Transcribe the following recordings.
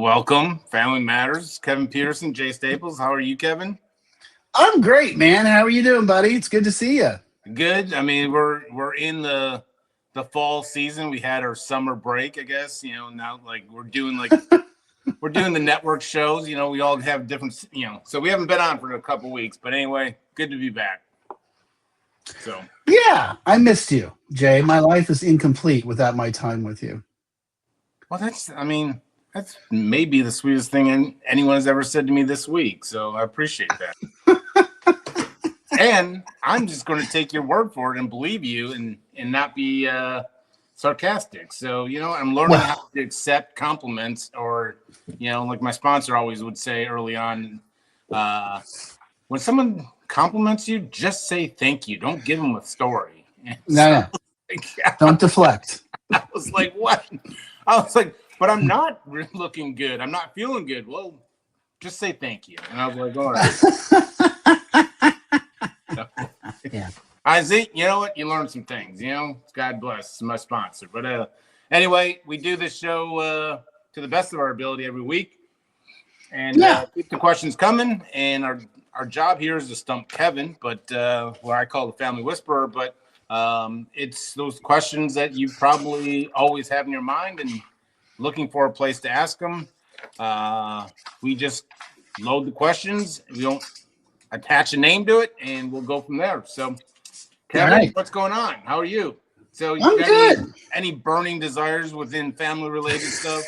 Welcome, Family Matters. Kevin Petersen, Jay Staples. How are you, Kevin? I'm great, man. How are you doing, buddy? It's good to see you. Good. I mean, we're in the fall season. We had our summer break, I guess. Now we're doing the network shows. We all have different. So we haven't been on for a couple weeks. But anyway, good to be back. So yeah, I missed you, Jay. My life is incomplete without my time with you. Well, that's maybe the sweetest thing anyone has ever said to me this week. So I appreciate that. And I'm just going to take your word for it and believe you and not be sarcastic. So, I'm learning how to accept compliments or, like my sponsor always would say early on, when someone compliments you, just say thank you. Don't give them a story. No. Don't deflect. I was like, what? I was like, but I'm not looking good. I'm not feeling good. Well, just say thank you. And I was like, all right. Yeah. I see. You know what? You learn some things. God bless my sponsor. But anyway, we do this show to the best of our ability every week, and keep the questions coming. And our job here is to stump Kevin, but what I call the Family Whisperer. But it's those questions that you probably always have in your mind and looking for a place to ask them. We just load the questions. We don't attach a name to it, and we'll go from there. So, Kevin, What's going on? How are you? So, I'm good. Any burning desires within family-related stuff?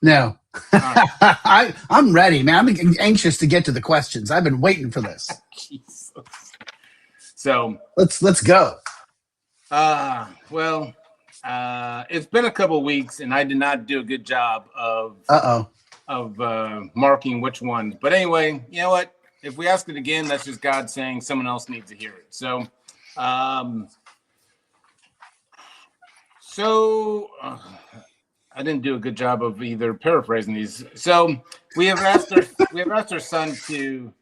No. I'm ready, man. I'm anxious to get to the questions. I've been waiting for this. Jesus. So let's go. It's been a couple of weeks, and I did not do a good job of marking which ones. But anyway, you know what? If we ask it again, that's just God saying someone else needs to hear it. So, I didn't do a good job of either paraphrasing these. So we have asked our son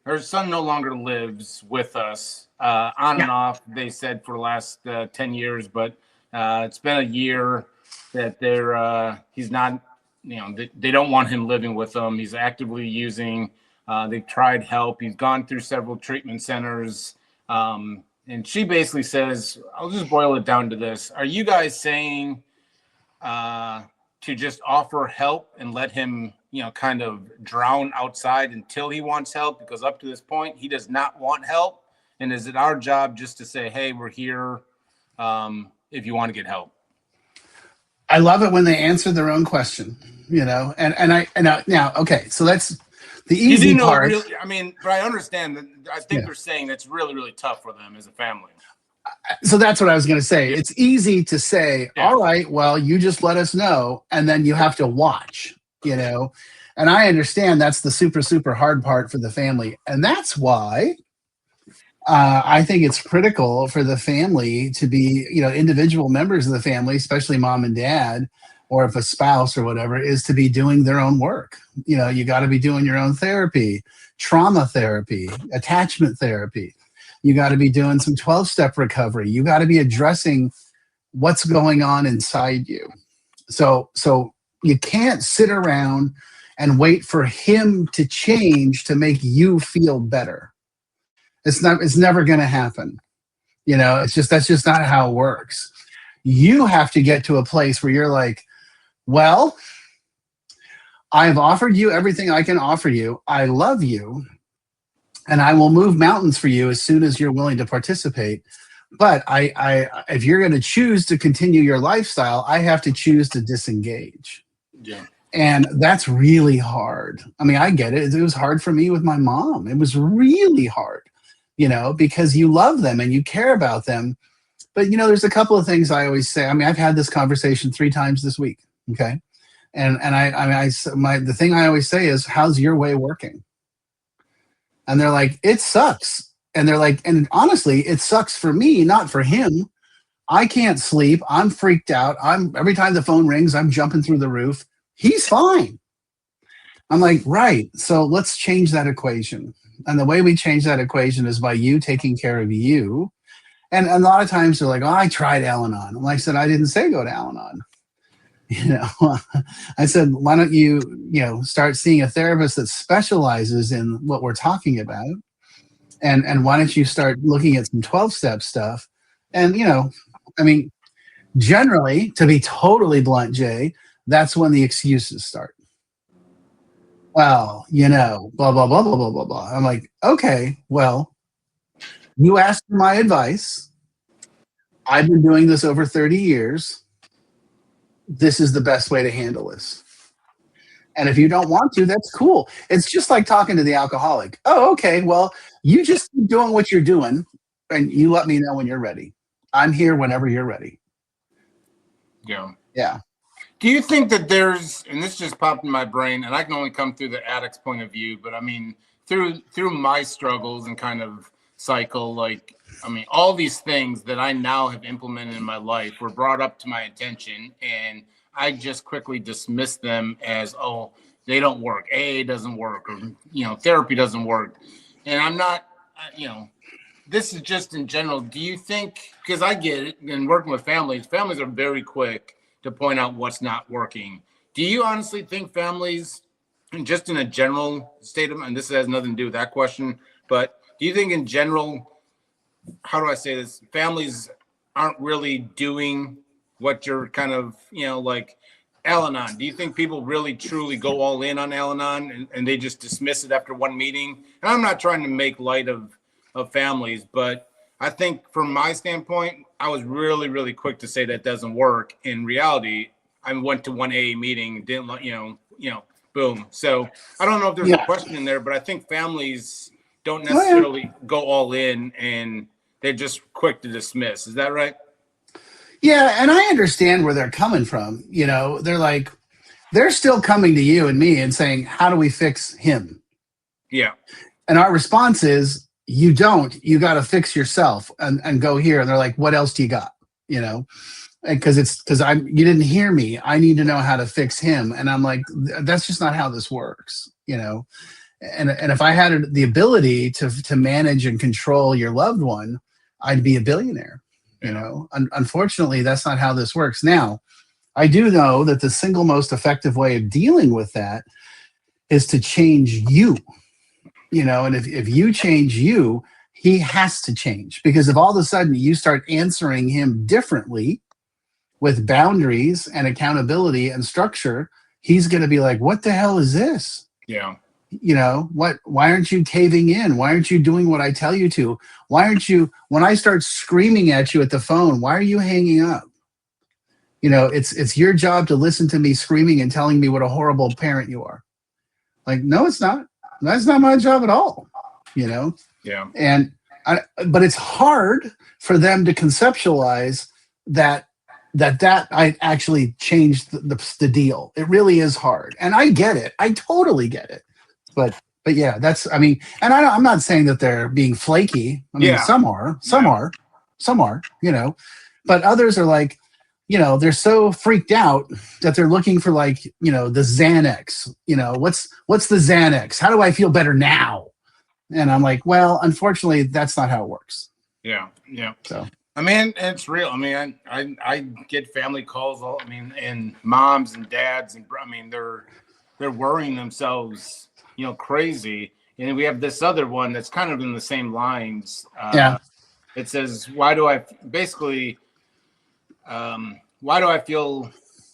her son no longer lives with us on and off. They said for the last 10 years, but it's been a year that he's not, they don't want him living with them. He's actively using. They've tried help. He's gone through several treatment centers. And she basically says, I'll just boil it down to this. Are you guys saying to just offer help and let him, kind of drown outside until he wants help? Because up to this point, he does not want help. And is it our job just to say, hey, we're here if you want to get help? I love it when they answer their own question, okay, so that's the easy part. But I understand that. I think they're saying that's really, really tough for them as a family. So that's what I was going to say. It's easy to say, all right, well, you just let us know, and then you have to watch, and I understand that's the super, super hard part for the family. And that's why I think it's critical for the family to be, individual members of the family, especially mom and dad, or if a spouse or whatever, is to be doing their own work. You got to be doing your own therapy, trauma therapy, attachment therapy. You got to be doing some 12-step recovery. You got to be addressing what's going on inside you. So you can't sit around and wait for him to change to make you feel better. It's never going to happen. That's just not how it works. You have to get to a place where you're like, well, I've offered you everything I can offer you. I love you. And I will move mountains for you as soon as you're willing to participate. But if you're going to choose to continue your lifestyle, I have to choose to disengage. Yeah. And that's really hard. I mean, I get it. It was hard for me with my mom. It was really hard, because you love them and you care about them. But, there's a couple of things I always say. I mean, I've had this conversation 3 times this week. Okay. And the thing I always say is, how's your way working? And they're like, it sucks. And they're like, and honestly, it sucks for me, not for him. I can't sleep. I'm freaked out. Every time the phone rings, I'm jumping through the roof. He's fine. I'm like, right. So let's change that equation. And the way we change that equation is by you taking care of you. And a lot of times they're like, oh, I tried Al-Anon. And like I said, I didn't say go to Al-Anon. You know, I said, why don't you, start seeing a therapist that specializes in what we're talking about? And why don't you start looking at some 12-step stuff? And, I mean, generally, to be totally blunt, Jay, that's when the excuses start. Well, blah, blah, blah, blah, blah, blah, blah. I'm like, okay, well, you asked for my advice. I've been doing this over 30 years. This is the best way to handle this. And if you don't want to, that's cool. It's just like talking to the alcoholic. Oh, okay. Well, you just keep doing what you're doing and you let me know when you're ready. I'm here whenever you're ready. Yeah. Yeah. Do you think that there's, and this just popped in my brain, and I can only come through the addict's point of view, but I mean, through my struggles and kind of cycle, like, I mean, all these things that I now have implemented in my life were brought up to my attention, and I just quickly dismissed them as, oh, they don't work. AA doesn't work, or, therapy doesn't work. And I'm not, this is just in general. Do you think, because I get it, and working with families are very quick to point out what's not working. Do you honestly think families, just in a general state of, and this has nothing to do with that question, but do you think in general, how do I say this, families aren't really doing what you're kind of, like Al-Anon? Do you think people really truly go all in on Al-Anon and they just dismiss it after one meeting? And I'm not trying to make light of families, but I think from my standpoint, I was really, really quick to say that doesn't work. In reality, I went to one AA meeting, didn't, boom. So I don't know if there's a question in there, but I think families don't necessarily go all in and they're just quick to dismiss. Is that right? Yeah. And I understand where they're coming from. They're like, they're still coming to you and me and saying, how do we fix him? Yeah. And our response is, you got to fix yourself and go here. And they're like, what else do you got? Because you didn't hear me. I need to know how to fix him. And I'm like, that's just not how this works. And if I had the ability to manage and control your loved one, I'd be a billionaire. Unfortunately, that's not how this works. Now, I do know that the single most effective way of dealing with that is to change you. And if you change you, he has to change, because if all of a sudden you start answering him differently with boundaries and accountability and structure, he's going to be like, what the hell is this? Yeah. Why aren't you caving in? Why aren't you doing what I tell you to? Why aren't you, when I start screaming at you at the phone, why are you hanging up? It's your job to listen to me screaming and telling me what a horrible parent you are. Like, no, it's not. That's not my job at all, Yeah. But it's hard for them to conceptualize that I actually changed the deal. It really is hard. And I get it. I totally get it. But yeah, and I'm not saying that they're being flaky. I mean, some are, but others are like, they're so freaked out that they're looking for the Xanax, what's the Xanax? How do I feel better now? And I'm like, well, unfortunately, that's not how it works. Yeah. Yeah. So, I mean, it's real. I mean, I get family calls, and moms and dads, and I mean, they're worrying themselves, crazy. And we have this other one that's kind of in the same lines. It says, why do I feel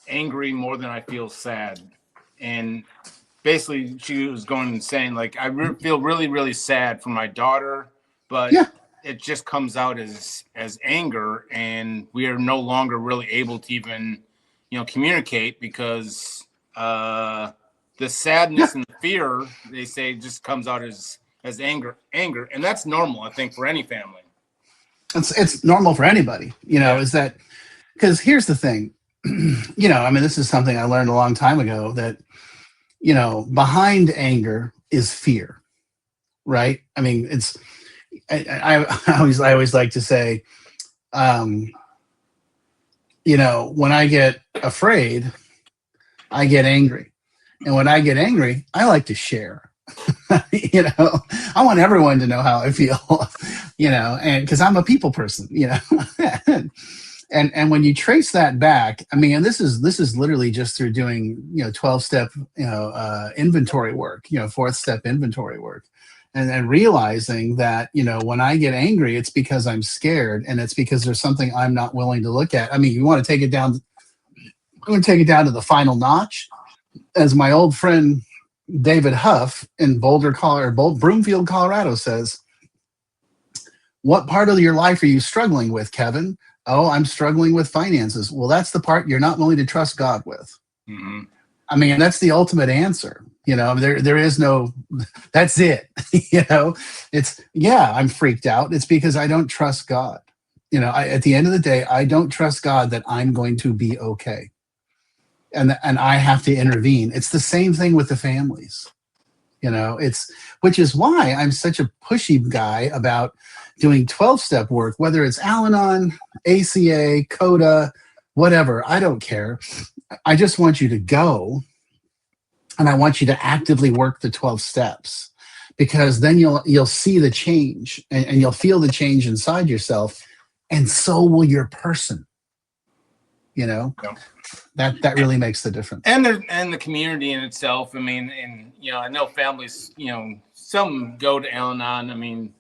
angry more than I feel sad? And basically she was going and saying, like, I feel really, really sad for my daughter, but it just comes out as anger, and we are no longer really able to even, communicate, because the sadness and the fear, they say, just comes out as anger. And that's normal, I think, for any family. It's normal for anybody, is that, because here's the thing, this is something I learned a long time ago, that, behind anger is fear, right? I mean, I always like to say, when I get afraid, I get angry. And when I get angry, I like to share. I want everyone to know how I feel, and because I'm a people person, And when you trace that back, I mean, and this is literally just through doing 12-step inventory work, fourth step inventory work, and then realizing that when I get angry, it's because I'm scared, and it's because there's something I'm not willing to look at. I mean, you want to take it down. I'm going to take it down to the final notch, as my old friend David Huff in Broomfield, Colorado says. What part of your life are you struggling with, Kevin? Oh, I'm struggling with finances. Well, that's the part you're not willing to trust God with. Mm-hmm. I mean, that's the ultimate answer. There is no, that's it. It's, I'm freaked out. It's because I don't trust God. At the end of the day, I don't trust God that I'm going to be okay. And I have to intervene. It's the same thing with the families. Which is why I'm such a pushy guy about doing 12-step work, whether it's Al-Anon, ACA, CODA, whatever. I don't care. I just want you to go, and I want you to actively work the 12 steps, because then you'll see the change, and you'll feel the change inside yourself, and so will your person. Yeah. That really makes the difference. And the community in itself. I mean, and I know families. Some go to Al-Anon. I mean,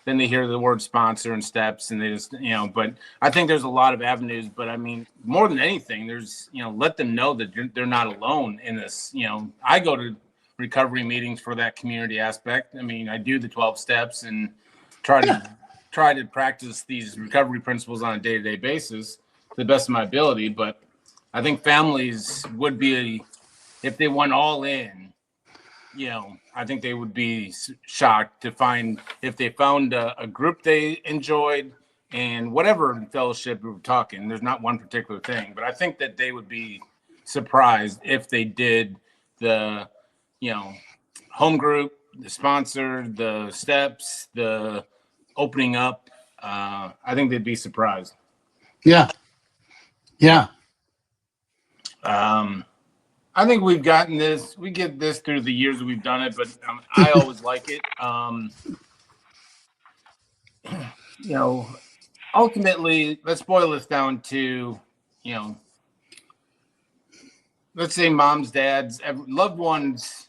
then they hear the word sponsor and steps, and they just But I think there's a lot of avenues. But I mean, more than anything, there's let them know that they're not alone in this. I go to recovery meetings for that community aspect. I mean, I do the 12 steps and try to practice these recovery principles on a day-to-day basis to the best of my ability. But I think families would be, if they went all in, I think they would be shocked to find, if they found a group they enjoyed, and whatever fellowship we were talking, there's not one particular thing, but I think that they would be surprised if they did the, home group, the sponsor, the steps, the opening up. I think they'd be surprised. Yeah. I think we've gotten this. We get this through the years that we've done it, but I always like it. Ultimately, let's boil this down to, let's say moms, dads, loved ones.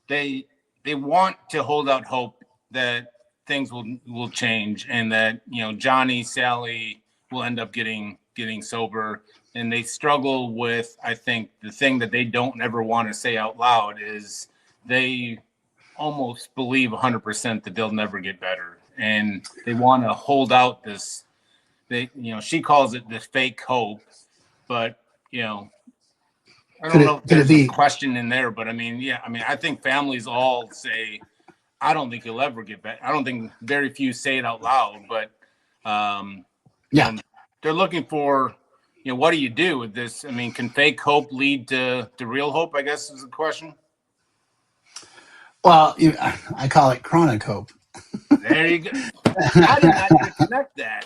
They want to hold out hope that things will change, and that Johnny, Sally will end up getting sober. And they struggle with, I think, the thing that they don't ever want to say out loud is they almost believe 100% that they'll never get better. And they want to hold out this, she calls it the fake hope, but, I don't know if there's a question in there, but I think families all say, I don't think you'll ever get better. I don't think very few say it out loud, but they're looking for, what do you do with this? I mean, can fake hope lead to real hope, I guess is the question. Well, I call it chronic hope. There you go. I did not even connect that.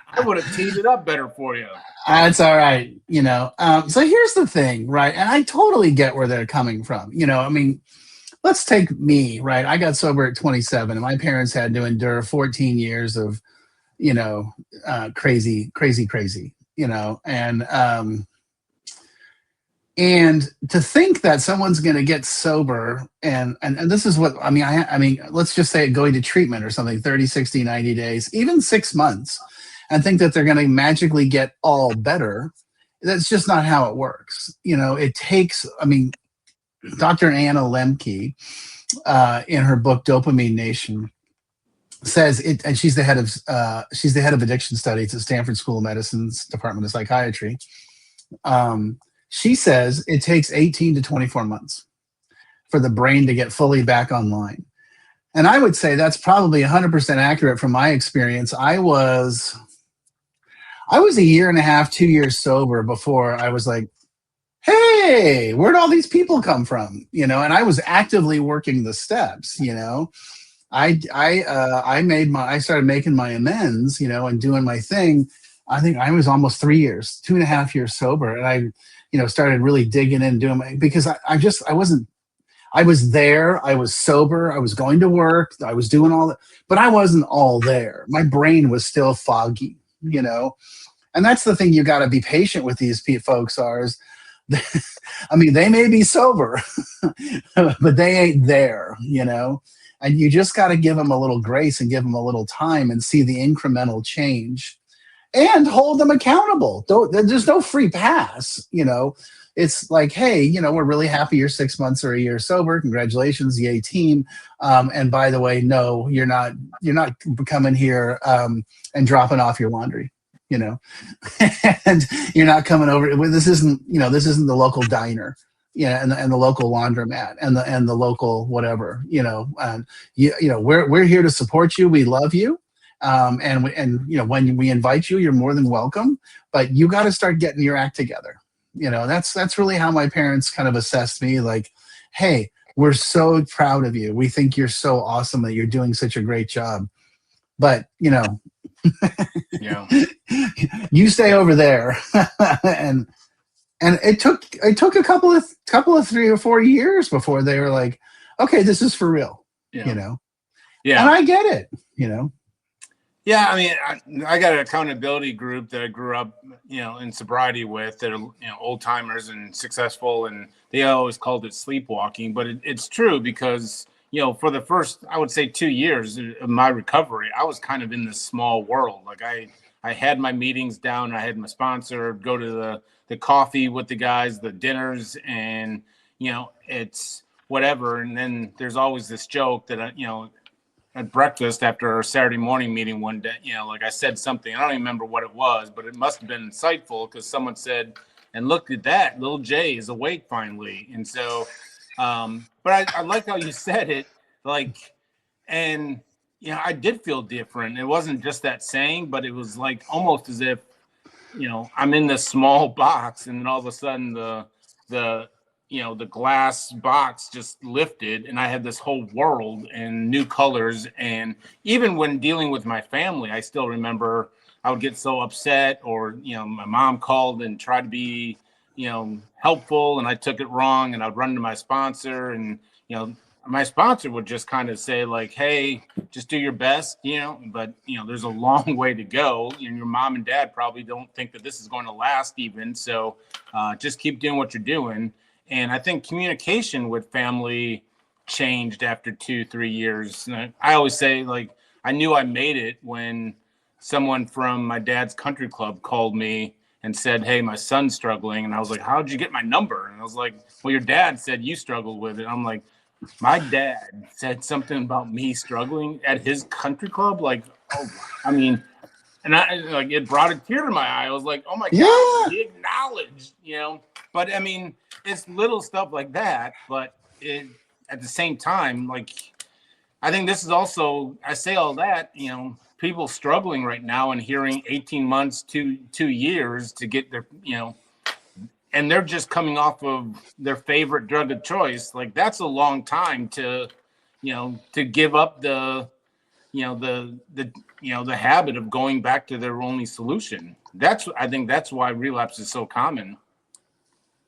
I would have teed it up better for you. That's all right. So here's the thing, right? And I totally get where they're coming from. Let's take me, right? I got sober at 27, and my parents had to endure 14 years of crazy, and to think that someone's going to get sober and this is what, I mean, let's just say going to treatment or something, 30, 60, 90 days, even 6 months, and think that they're going to magically get all better. That's just not how it works. It takes, Dr. Anna Lemke, in her book, Dopamine Nation, says it, and she's the head of addiction studies at Stanford School of Medicine's Department of Psychiatry. She says it takes 18 to 24 months for the brain to get fully back online. And I would say that's probably 100% accurate from my experience. I was a year and a half, 2 years sober before I was like, hey, where'd all these people come from? And I was actively working the steps, I started making my amends, and doing my thing. I think I was almost 3 years, 2.5 years sober. And I, started really digging in, doing because I I was there, I was sober, I was going to work, I was doing all that, but I wasn't all there. My brain was still foggy, you know. And that's the thing, you got to be patient with these folks are is, I mean, they may be sober, but they ain't there, you know. And you just got to give them a little grace and give them a little time and see the incremental change and hold them accountable. There's no free pass, you know. It's like, hey, you know, we're really happy you're 6 months or a year sober. Congratulations, yay team. And by the way, no, you're not coming here and dropping off your laundry, you know, and you're not coming over. This isn't the local diner, you know, and the local laundromat and the local whatever, you know. You know, we're here to support you. We love you. And you know, when we invite you, you're more than welcome, but you got to start getting your act together. You know, that's really how my parents kind of assessed me. Like, hey, we're so proud of you. We think you're so awesome, that you're doing such a great job. But, you know, Yeah. you stay over there. and it took a couple of 3 or 4 years before they were like, okay, this is for real. Yeah. You know. Yeah. And I get it, you know. Yeah, I mean, I got an accountability group that I grew up, you know, in sobriety with, that are, you know, old timers and successful, and they always called it sleepwalking, but it's true because, you know, for the first, I would say 2 years of my recovery, I was kind of in this small world. Like I had my meetings down, I had my sponsor, go to the coffee with the guys, the dinners, and, you know, it's whatever. And then there's always this joke that, you know, at breakfast after our Saturday morning meeting one day, you know, like I said something, I don't even remember what it was, but it must have been insightful because someone said, and look at that, little Jay is awake finally. And so, but I like how you said it, like, and, you know, I did feel different. It wasn't just that saying, but it was like almost as if, you know, I'm in this small box and then all of a sudden the you know, the glass box just lifted and I had this whole world and new colors. And even when dealing with my family, I still remember I would get so upset, or, you know, my mom called and tried to be, you know, helpful, and I took it wrong, and I'd run to my sponsor, and, you know, my sponsor would just kind of say like, hey, just do your best, you know, but, you know, there's a long way to go. You know, your mom and dad probably don't think that this is going to last even. So just keep doing what you're doing. And I think communication with family changed after 2-3 years. And I always say, like, I knew I made it when someone from my dad's country club called me and said, hey, my son's struggling. And I was like, how'd you get my number? And I was like, well, your dad said you struggled with it. I'm like, my dad said something about me struggling at his country club? Like, oh, I mean, and I like, it brought a tear to my eye. I was like, oh my God, he acknowledged, you know. But I mean, it's little stuff like that. But at the same time, like, I think this is also, I say all that, you know, people struggling right now and hearing 18 months to 2 years to get their, you know, and they're just coming off of their favorite drug of choice. Like, that's a long time to, you know, to give up the, you know, the habit of going back to their only solution. I think that's why relapse is so common.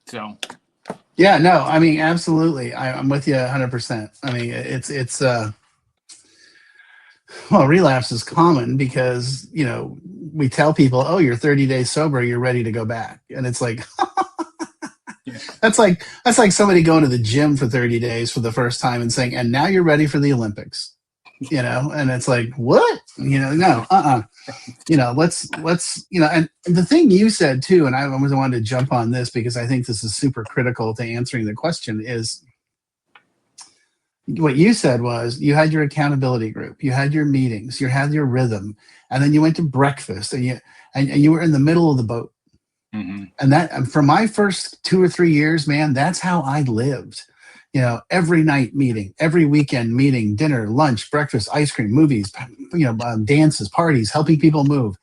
So. Yeah, no, I mean, absolutely. I'm with you 100%. I mean, it's well, relapse is common because, you know, we tell people, oh, you're 30 days sober, you're ready to go back. And it's like, that's like somebody going to the gym for 30 days for the first time and saying, and now you're ready for the Olympics, you know? And it's like, what? You know, no, you know, let's, you know, and the thing you said too, and I always wanted to jump on this because I think this is super critical to answering the question, is what you said was you had your accountability group, you had your meetings, you had your rhythm, and then you went to breakfast and you were in the middle of the boat. Mm-hmm. And that, for my first 2 or 3 years, man, that's how I lived. You know, every night meeting, every weekend meeting, dinner, lunch, breakfast, ice cream, movies, you know, dances, parties, helping people move.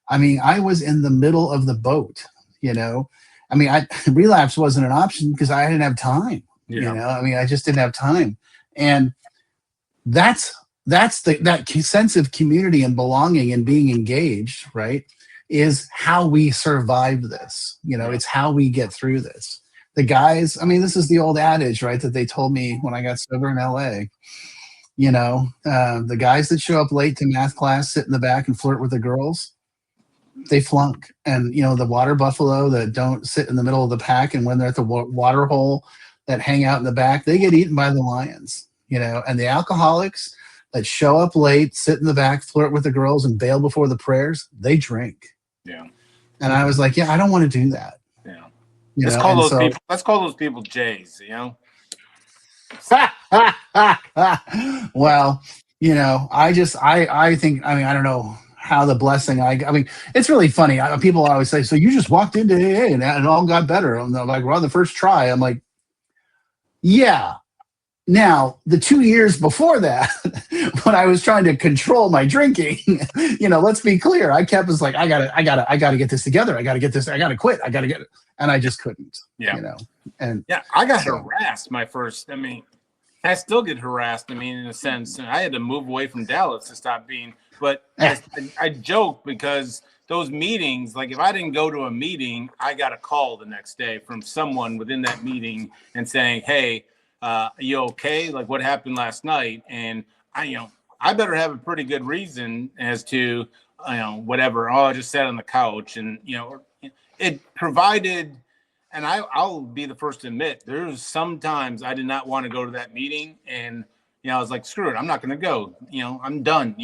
I mean, I was in the middle of the boat, you know. I mean, relapse wasn't an option because I didn't have time. Yeah. You know, I mean, I just didn't have time. And that's that sense of community and belonging and being engaged, right, is how we survive this. You know, it's how we get through this. the guys, I mean, this is the old adage, right, that they told me when I got sober in LA. The guys that show up late to math class, sit in the back and flirt with the girls, they flunk. And, the water buffalo that don't sit in the middle of the pack, and when they're at the water hole that hang out in the back, they get eaten by the lions, and the alcoholics that show up late, sit in the back, flirt with the girls, and bail before the prayers, they drink. Yeah. And I was like, yeah, I don't want to do that. Yeah. Let's call those people Jays, Well, I think, I don't know how the blessing, it's really funny. People always say, so you just walked into AA and it all got better. And they're like, we're on the first try. I'm like, yeah. Now, the 2 years before that, when I was trying to control my drinking, let's be clear. I kept was like, I gotta get this together. I gotta get this. I gotta quit. I gotta get it. And I just couldn't. Yeah. And yeah, I got harassed I still get harassed. In a sense, I had to move away from Dallas to stop being. But I joke because those meetings, like if I didn't go to a meeting, I got a call the next day from someone within that meeting and saying, "Hey, are you okay? Like what happened last night?" And I better have a pretty good reason as to whatever. Oh, I just sat on the couch, and it provided. And I'll be the first to admit, there's sometimes I did not want to go to that meeting. And, I was like, screw it, I'm not going to go. I'm done.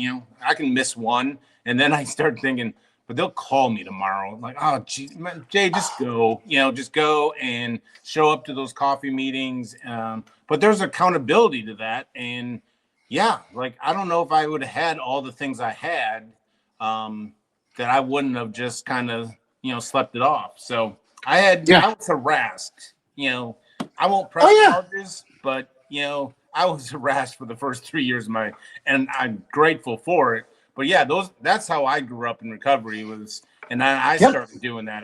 I can miss one. And then I started thinking, but they'll call me tomorrow. I'm like, oh, geez, Jay, just go. Just go and show up to those coffee meetings. But there's accountability to that. And, yeah, like, I don't know if I would have had all the things I had that I wouldn't have just kind of, slept it off. So, I was harassed, I won't press charges, but, I was harassed for the first 3 years of and I'm grateful for it. But yeah, that's how I grew up in recovery and I started doing that.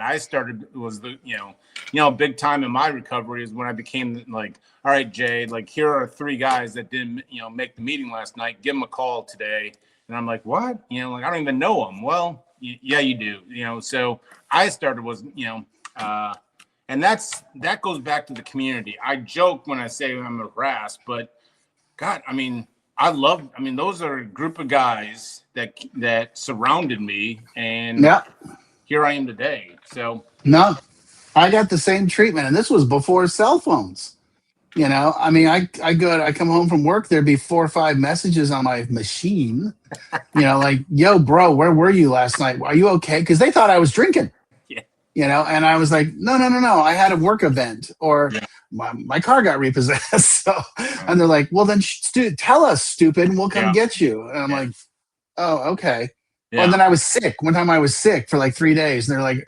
Big time in my recovery is when I became like, all right, Jay, like here are 3 guys that didn't, make the meeting last night. Give them a call today. And I'm like, what? I don't even know them. Well, yeah, you do, so I started and that goes back to the community. I joke when I say I'm harassed, but God, those are a group of guys that surrounded me, and here I am today. So no, I got the same treatment, and this was before cell phones. I come home from work, there'd be 4 or 5 messages on my machine, like, yo, bro, where were you last night? Are you okay? Because they thought I was drinking. And I was like, no. I had a work event, or my car got repossessed. So, and they're like, well, then tell us, stupid, and we'll come get you. And I'm like, oh, okay. Yeah. And then I was sick. One time I was sick for like 3 days, and they're like,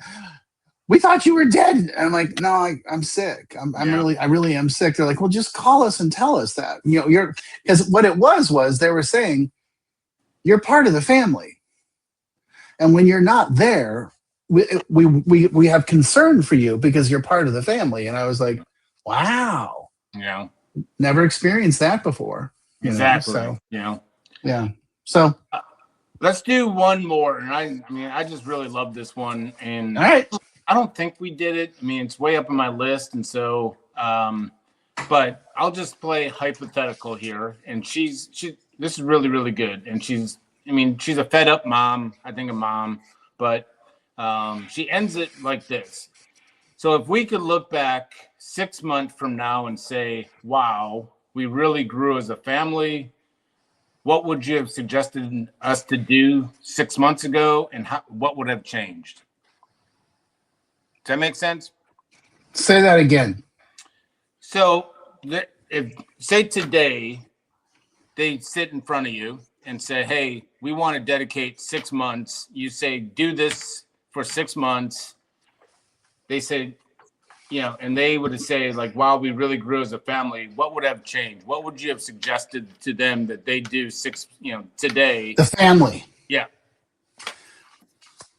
we thought you were dead. And I'm like, no, I'm sick. I really am sick. They're like, well, just call us and tell us that. Because what it was they were saying, you're part of the family, and when you're not there, we have concern for you because you're part of the family. And I was like, wow. Yeah. Never experienced that before. Exactly. So, yeah. So let's do one more. And I just really love this one. And all right. I don't think we did it. it's way up on my list. And so, but I'll just play hypothetical here. And this is really, really good. And she's a fed up mom. I think a mom, but she ends it like this. So if we could look back 6 months from now and say, wow, we really grew as a family, what would you have suggested us to do 6 months ago, and what would have changed? Does that make sense? Say that again. So if say today they sit in front of you and say, hey, we want to dedicate 6 months. You say, do this for 6 months. They say, and they would say like, wow, we really grew as a family. What would have changed? What would you have suggested to them that they do today? The family. Yeah.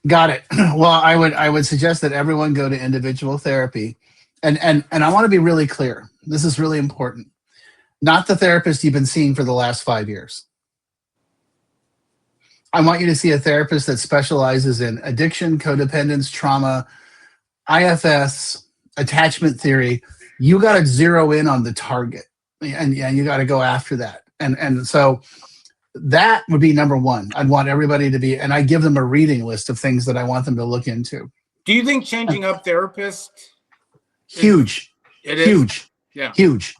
Got it. Well, I would suggest that everyone go to individual therapy. And I want to be really clear. This is really important. Not the therapist you've been seeing for the last 5 years. I want you to see a therapist that specializes in addiction, codependence, trauma, IFS, attachment theory, you got to zero in on the target, and you got to go after that. And so that would be number one. I'd want everybody to be, and I give them a reading list of things that I want them to look into. Do you think changing up therapists? Huge. It is? Huge. Yeah. Huge.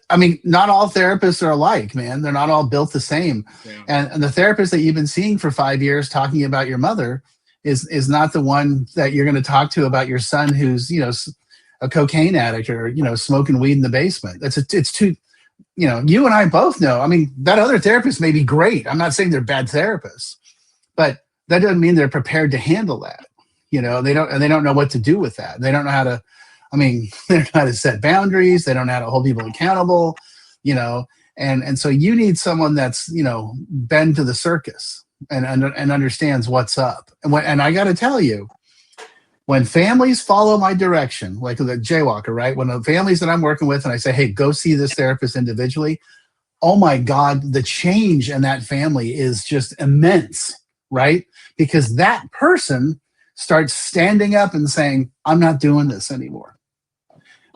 I mean, not all therapists are alike, man. They're not all built the same. Yeah. And the therapist that you've been seeing for 5 years talking about your mother is not the one that you're going to talk to about your son who's, a cocaine addict or, smoking weed in the basement. It's too, you and I both know. I mean, that other therapist may be great. I'm not saying they're bad therapists, but that doesn't mean they're prepared to handle that. They don't know what to do with that. They don't know how to, they don't know how to set boundaries. They don't know how to hold people accountable, and so you need someone that's, been to the circus and understands what's up. And I got to tell you, when families follow my direction, like the jaywalker, right? When the families that I'm working with and I say, hey, go see this therapist individually, oh my God, the change in that family is just immense, right? Because that person starts standing up and saying, I'm not doing this anymore.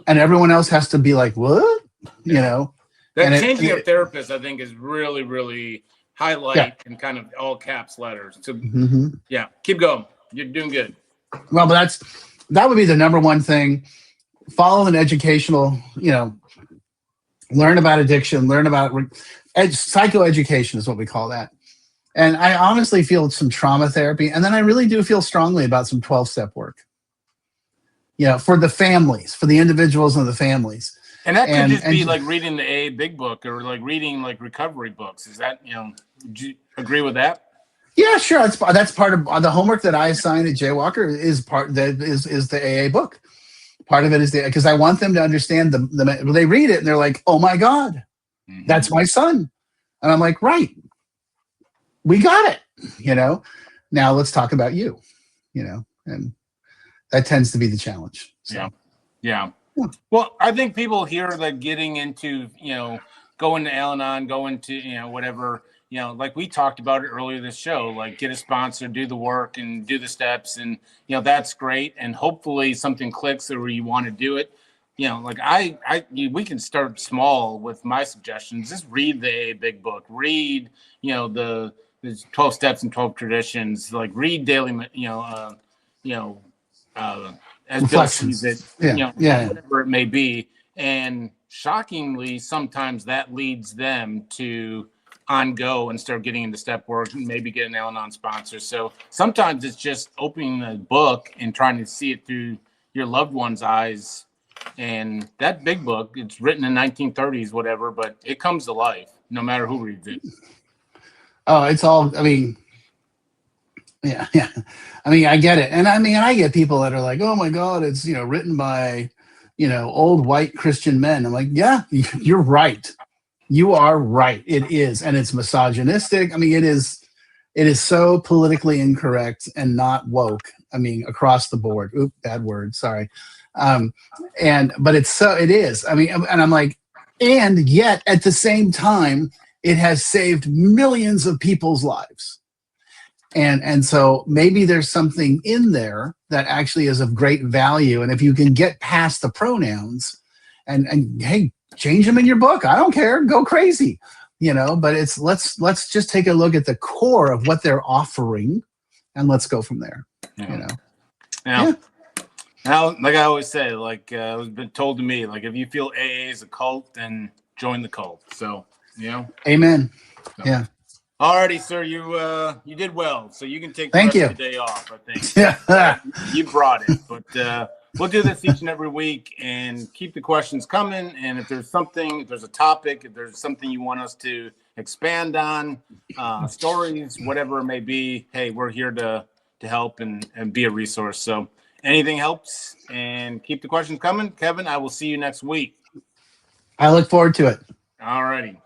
And everyone else has to be like, what? That changing of therapists, I think, is really, really highlight in kind of all caps letters. So, yeah, keep going. You're doing good. Well, but that would be the number one thing. Follow an educational, learn about addiction, learn about psychoeducation is what we call that. And I honestly feel some trauma therapy. And then I really do feel strongly about some 12-step work, for the families, for the individuals and the families. And that could just be like reading the AA Big Book or like reading like recovery books. Is that, would you agree with that? Yeah, sure. That's part of the homework that I assign at Jaywalker is the AA book. Part of it is because I want them to understand they read it and they're like, oh my God, that's my son. And I'm like, right. We got it, Now let's talk about you, and that tends to be the challenge. So. Yeah. Well, I think people here like getting into, going to Al-Anon, going to, whatever, like we talked about it earlier this show, like get a sponsor, do the work and do the steps. And, that's great. And hopefully something clicks or you want to do it. Like we can start small with my suggestions. Just read the AA Big Book, read, there's 12 steps and 12 traditions, like read daily, as Bill sees it, whatever it may be. And shockingly, sometimes that leads them to go and start getting into step work and maybe get an Al-Anon sponsor. So sometimes it's just opening the book and trying to see it through your loved one's eyes. And that big book, it's written in 1930s, whatever, but it comes to life no matter who reads it. Oh, it's all, yeah. I get it. And I get people that are like, oh my God, it's, written by, old white Christian men. I'm like, yeah, you're right. You are right. It is. And it's misogynistic. it is so politically incorrect and not woke. Across the board. Oop, bad word. Sorry. But it is. And I'm like, and yet at the same time, it has saved millions of people's lives. And so maybe there's something in there that actually is of great value. And if you can get past the pronouns and hey, change them in your book. I don't care. Go crazy. But it's let's just take a look at the core of what they're offering and let's go from there. Now, like I always say, like it's been told to me, like if you feel AA is a cult, then join the cult. So, Amen. So. Yeah. Alrighty, sir. You did well. So you can take the rest of the day off, I think. You brought it. But we'll do this each and every week and keep the questions coming. And if there's a topic, if there's something you want us to expand on, stories, whatever it may be, hey, we're here to help and be a resource. So anything helps, and keep the questions coming. Kevin, I will see you next week. I look forward to it. All righty.